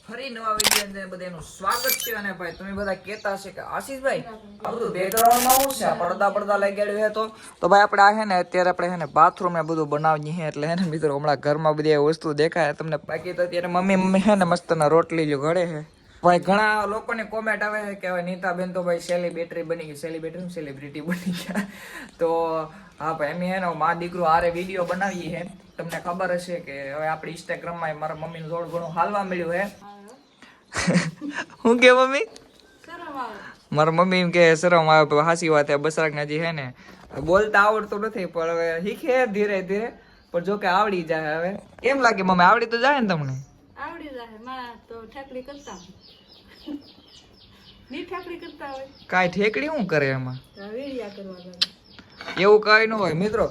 ફરી નવા વિડિયો અંદર બધાનું સ્વાગત છે અને ભાઈ તમે બધા કહેતા હશે કે આશીષભાઈ આ બધું બેકગ્રાઉન્ડમાં શું છે પડદા લગાડ્યું છે તો ભાઈ આપણે આ છે ને અત્યારે આપણે છે ને બાથરૂમ ને બધું બનાવીએ છીએ એટલે હે ને મિત્રો હમણાં ઘરમાં બધી વસ્તુ દેખાય તમને બાકી તો અત્યારે મમ્મી છે ને મસ્તના રોટલી જો ઘડે છે ભાઈ ઘણા લોકોને કોમેન્ટ આવે છે કે હવે નીતાબેન તો ભાઈ સેલિબ્રિટી બની ગઈ સેલિબ્રિટી બની ગયા તો હા ભાઈ એમ હે ને મા દીકરો હારે વિડીયો બનાવીએ છે તમને ખબર હશે કે હવે આપણી ઇન્સ્ટાગ્રામમાં મારા મમ્મીનું થોડું ઘણું હાલવા મળ્યું હે હું કે મમ્મી મારા મમ્મી એમ કે શરમ આવે હાસી વાત હે બસરાક હજી હે ને બોલતા આવડતું નથી પણ હવે શીખે ધીરે ધીરે પણ જો કે આવડી જાય હવે કેમ લાગે મમ્મી આવડી તો જાય ને તમને આવડી જાય માં તો ઠેકડી કરતા ની ઠેકડી કરતા હોય કાઈ ઠેકડી શું કરે એમાં વીડિયા કરવા લાગે એવું કાઈ ન હોય મિત્રો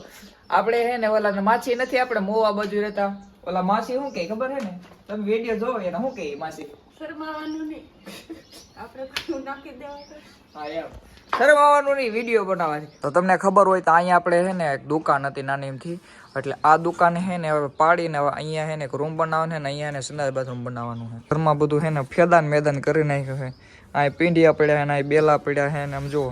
આપણે હે ને ઓલા માછી નથી આપણે મોવા બાજુ રહેતા ઓલા માસી શું કે ખબર હે ને તમે વિડિયો જોવો એને શું કે માસી શરમાવાનું નહીં આપણે કોઈ નાખી દેવા હા એમ શરમાવાનું નહીં વિડીયો બનાવવાની તો તમને ખબર હોય તો અહીંયા આપણે હે ને એક દુકાન હતી નાની એમથી એટલે આ દુકાન હે ને હવે પાડીને હવે અહીંયા હે ને એક રૂમ બનાવવાનો છે ને અહીંયા હે ને સંડાસ બાથરૂમ બનાવવાનું છે ઘરમાં બધું હે ને ફેદાન મેદાન કરી નાખ્યું છે અહીં પીંડિયા પડ્યા છે ને બેલા પડ્યા છે ને આમ જુઓ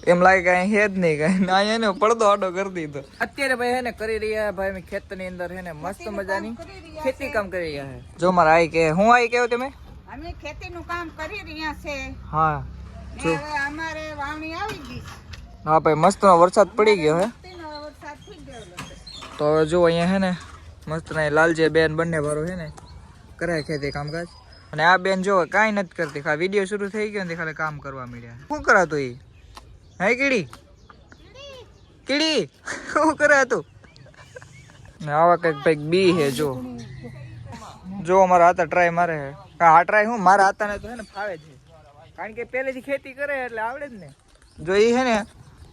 એમ લાગે કે અહીં હે જ નહીં કઈ અહીંયા ને પડદો આડો કરી દીધો અત્યારે ભાઈ હે ને કરી રહ્યા ભાઈ અમે ખેતરની અંદર હે ને મસ્ત મજાની ખેતી કામ કરી રહ્યા છે જો મારા આઈ કે હું આઈ કેવો તમે અમે ખેતીનું કામ કરી રહ્યા છે હા હવે અમારે વાવણી આવી ગઈ હા ભાઈ મસ્ત વરસાદ પડી ગયો હે વરસાદ થઈ ગયો તો હવે જો અહીંયા હે ને મસ્ત ના લાલજી બેન બંને ભારો છે ને કરે ખેતી કામકાજ અને આ બેન જો કાંઈ નથી કરતી ખાલી વિડીયો શરૂ થઈ ગયો ને ખાલી કામ કરવા મળ્યા શું કરાતું એ હે કીડી શું કરાતું ને આવા કઈક ભાઈ બી હે જો અમારા હાથા ટ્રાય મારે હે હા ટ્રાય હું મારા હાથા ને તો હે ને ફાવે છે કારણ કે પહેલેથી ખેતી કરે એટલે આવડે જ ને જો એ હે ને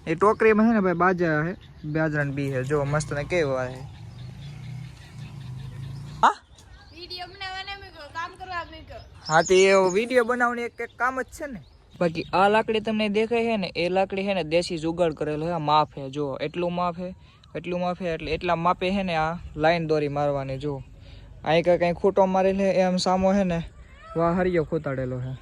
એ ટોકરીમાં છે ને ભાઈ બાજરા હે બાજરા બી હે જો મસ્ત ને કેવું હે હા તો એ વિડીયો બનાવવાની એક કામ જ છે ને બાકી આ લાકડી તમને દેખાય છે ને એ લાકડી છે ને દેશી જુગાડ કરેલો છે માપ છે જો એટલું માપ છે એટલે એટલા માપે છે ને આ લાઈન દોરી મારવાની જો અહીં કઈ ખૂટો મારેલ છે એમ સામો છે ને વાહ હરિયો ખોતાડેલો છે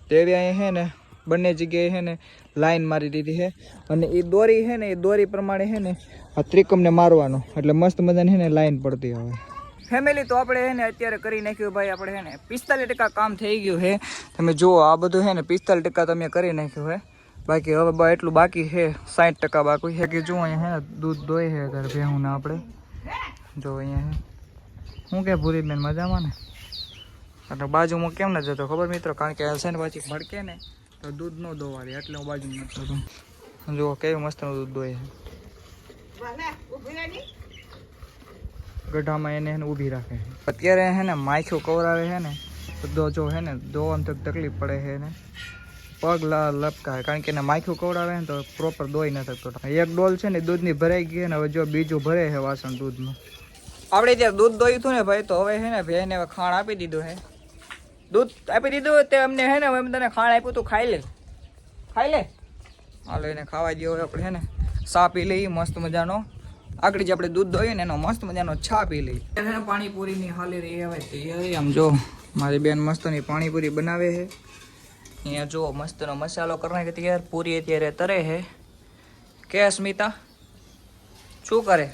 તેવી અહીં છે ને બંને જગ્યાએ છે ને લાઈન મારી દીધી છે અને એ દોરી છે ને એ દોરી પ્રમાણે છે ને આ ત્રિકમને મારવાનો એટલે મસ્ત મજાની છે ને લાઈન પડતી હવે ફેમિલી તો આપણે છે ને અત્યારે કરી નાખ્યું ભાઈ આપણે છે ને 45% કામ થઈ ગયું છે તમે જુઓ આ બધું છે ને 45% તમે કરી નાખ્યું છે બાકી હવે એટલું બાકી છે 60% બાકી છે કે જો અહીંયા છે ને દૂધ દોઈ છે ઘર ભેહું ને આપણે જો અહીંયા છે શું કે ભૂરી બેન મજામાં ને એટલે બાજુમાં કેમ ન જતો ખબર મિત્રો કારણ કે છે ને પાછી ભડકે ને તો દૂધ ન દોવા દે એટલે હું બાજુ નથી જતો જુઓ કેવું મસ્તનું દૂધ દોય છે ગઢામાં એને ઊભી રાખે છે અત્યારે હે ને માખ્યું કવરાવે છે ને બધો જો હે ને દોવામાં તો તકલીફ પડે છે ને પગ લપકાય કારણ કે એને માખ્યું કવરાવે ને તો પ્રોપર દોઈ ન શકતો એક ડોલ છે ને દૂધની ભરાઈ ગઈ ને હવે જો બીજું ભરે છે વાસણ દૂધનું આપણે ત્યાં દૂધ દોયું હતું ને ભાઈ તો હવે છે ને ભાઈને હવે ખાણ આપી દીધું છે દૂધ આપી દીધું તે અમને હે ને હવે તને ખાણ આપ્યું તું ખાઈ લે હાલો એને ખાવા દો આપણે હે ને ચા પી લઈએ મસ્ત મજાનો આગળ જે આપણે દૂધ દોઈએ ને એનો મસ્ત મજાનો છા પી લઈએ પાણીપુરીની હાલી રહી હવે તૈયારી આમ જો મારી બેન મસ્તની પાણીપુરી બનાવે છે અહીંયા જો મસ્તનો મસાલો કરી નાખે તૈયાર પૂરી અત્યારે તરે છે કે સ્મિતા શું કરે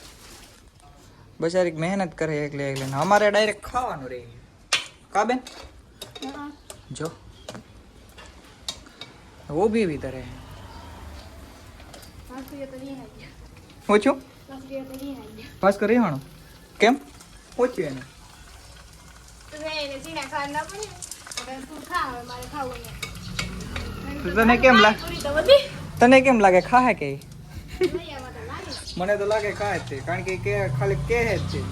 બચારી મહેનત કરે એકલે અમારે ડાયરેક્ટ ખાવાનું રહે કા બેન જો ઊભી બી તરે હું છું પાસ કરી હાણો કેમ પૂછ્યું એને તને કેમ લાગે ખાહે કે મને તો લાગે ખાય જ છે કારણ કે ખાલી કે જ છે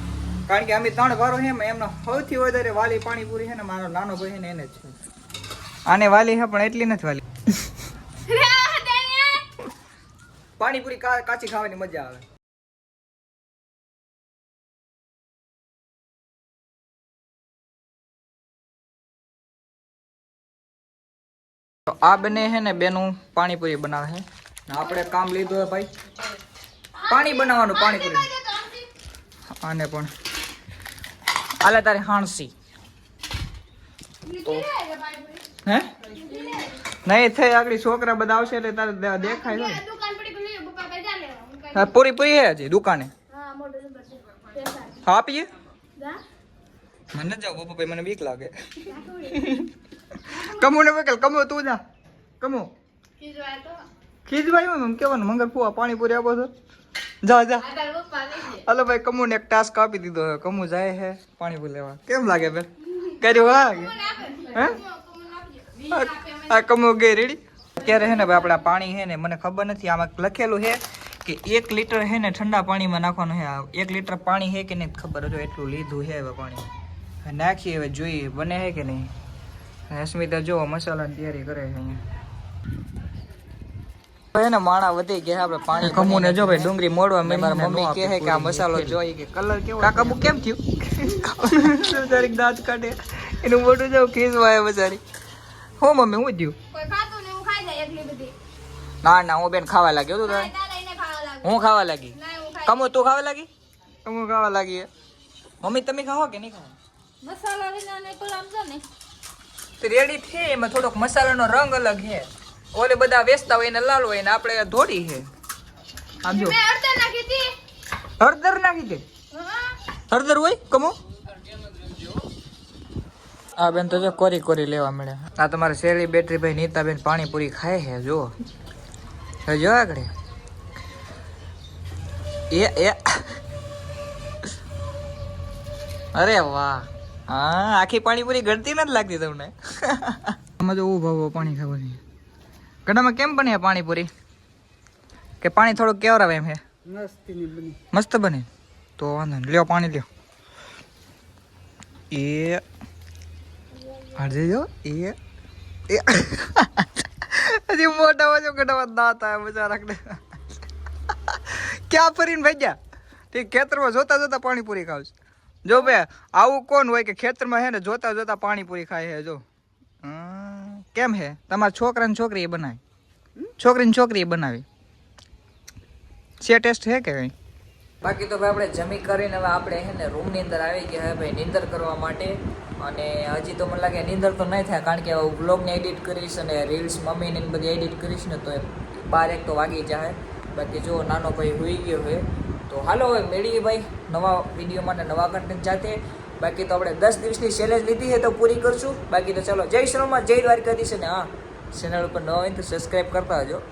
કારણ કે અમે 3 ભારો છે એમનો સૌથી વધારે વાલી પાણીપુરી છે ને મારો નાનો ભાઈ ને એને જ છે આને વાલી છે પણ એટલી નથી વાલી પાણીપુરી કાચી ખાવાની મજા આવે તો આ બને છે ને બેનું પાણીપુરી બનાવે છે ને આપણે કામ લીધું હે ભાઈ પાણી બનાવવાનું પાણીપુરી આને પણ આલે તારે હાણસી હે નહીં થઈ આગળ છોકરા બધા આવશે એટલે તારે દેખાય ને હા પૂરી પૂરી હે હજી દુકાને હા આપીએ મને જાવ પપ્પા ભાઈ મને બીક લાગે કમુ ને વેકલ કમુ તું જા કમુ ખીજવાય એમ કેવાનું મંગળ ફુવા પાણીપુરી આપો છો જા જા હાલો ભાઈ કમુ ને એક ટાસ્ક આપી દીધો હે કમુ જાય હે પાણીપુરી લેવા કેમ લાગે બેન કર્યું હા હે આ કમુ ગઈ રેડી અત્યારે હે ને ભાઈ આપણા પાણી હે ને મને ખબર નથી આમાં લખેલું છે કે 1 લીટર હે ને ઠંડા પાણીમાં નાખવાનું હે 1 લીટર પાણી હે કે નહીં ખબર જો એટલું લીધું હે હવે પાણી નાખીએ હવે જોઈએ બને હે કે નહીં અસ્મિતા જો મસાલાની તૈયારી કરે છે અહીંયા ને માણા વધી ગયા આપણે પાણી કમુને જો ભાઈ ડુંગળી મોડવા મેં મારા મમ્મી કહે છે કે આ મસાલો જોઈ કે કલર કેવો કાકા બુ કેમ થયું બચારી દાંત કાઢે એનું મોઢું જો ખીસવાય બચારી હો મમ્મી હું થયું ના ના હું બેન ખાવા લાગ્યો તું તારે હું ખાવા લાગી કમુ તું ખાવા લાગી કમુ ખાવા લાગી મમ્મી તમે ખાઓ કે નહીં ખાઓ મસાલા વિના તો સમજો ને તો રેડી છે એમાં થોડોક મસાલાનો રંગ અલગ છે ઓલે બધા વેચતા હોય ને લાલ હોય ને આપણે ધોળી છે આમ જો હળદર નાખી દે હળદર હોય કમો આ બેન તો જો કોરી કોરી લેવા મળે આ તમારે શેરી બેટરી ભાઈ નીતાબેન પાણીપુરી ખાય છે જો જો આગળ એ અરે વાહ હા આખી પાણીપુરી ગળતી નથી લાગતી તમને આમાં જો ઉભા પાણી ખાવાની ગડામાં કેમ બને પાણીપુરી કે પાણી થોડુંક કેવરાવે એમ હે મસ્ત બને તો વાંધો નહીં લ્યો પાણી લ્યો એ હજી જો એ હજી મોટા વાજો ગડામાં દાંત આવ્યા બચારા ક્યાં ફરીને ભાગ્યા તે ખેતરમાં જોતા જોતા પાણીપુરી ખાવ જો બે આવું કોણ હોય કે ખેતરમાં હે ને જોતા જોતા પાણીપુરી ખાય હે જો કેમ હે તમારા છોકરા ને છોકરી એ બનાવી છોકરી ને છોકરી એ બનાવી છે ટેસ્ટ હે કે કઈ બાકી તો ભાઈ આપણે જમી કરીને હવે આપણે હે ને રૂમની અંદર આવી ગયા હે ભાઈ નીંદર કરવા માટે અને હજી તો મને લાગે નીંદર તો નહીં થાય કારણ કે હવે વ્લોગને એડિટ કરીશ અને રીલ્સ મમ્મીને બધી એડિટ કરીશ ને તો 12 તો વાગી જાય બાકી જો નાનો ભાઈ હોઈ ગયો હોય તો હાલો હવે મેળીએ ભાઈ નવા વિડીયો માટે નવા કન્ટેન્ટ જાતે બાકી તો આપણે 10 દિવસની ચેલેન્જ લીધી છે તો પૂરી કરશું બાકી તો ચાલો જય શ્રીરામ જય દ્વારકાધીશ અને હા ચેનલ ઉપર ન હોય તો સબસ્ક્રાઈબ કરતા હજો